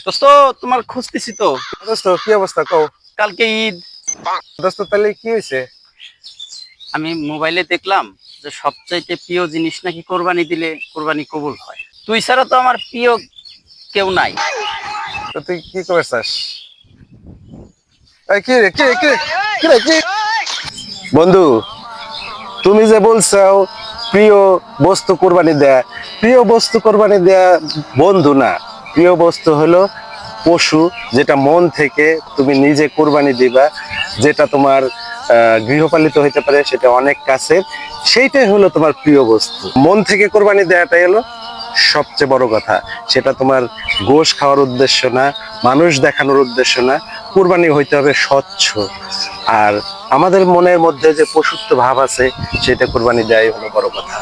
দোস্ত, তোমার খুঁজতেছি তো। দোস্ত কি অবস্থা কও? কালকে ঈদ। দোস্ত তাহলে কি হয়েছে? আমি মোবাইলে দেখলাম যে সবচাইতে প্রিয় জিনিস নাকি কোরবানি দিলে কোরবানি কবুল হয়। তুই ছাড়া তো আমার প্রিয় কেউ নাই। তো তুই কি করছাস? এই কি রে কি কি কি রে কি? বন্ধু, তুমি যে বলছো প্রিয় বস্তু কোরবানি দেয়া, প্রিয় বস্তু কোরবানি দেয়া বন্ধু না, প্রিয় বস্তু হলো পশু, যেটা মন থেকে তুমি নিজে কোরবানি দিবা, যেটা তোমার গৃহপালিত হইতে পারে, সেটা অনেক কাছের, সেইটাই হলো তোমার প্রিয় বস্তু। মন থেকে কোরবানি দেওয়াটাই হলো সবচেয়ে বড় কথা। সেটা তোমার গোশ খাওয়ার উদ্দেশ্য না, মানুষ দেখানোর উদ্দেশ্য না। কোরবানি হইতে হবে স্বচ্ছ। আর আমাদের মনের মধ্যে যে পশুত্ব ভাব আছে, সেটা কোরবানি দেওয়াই হলো বড় কথা।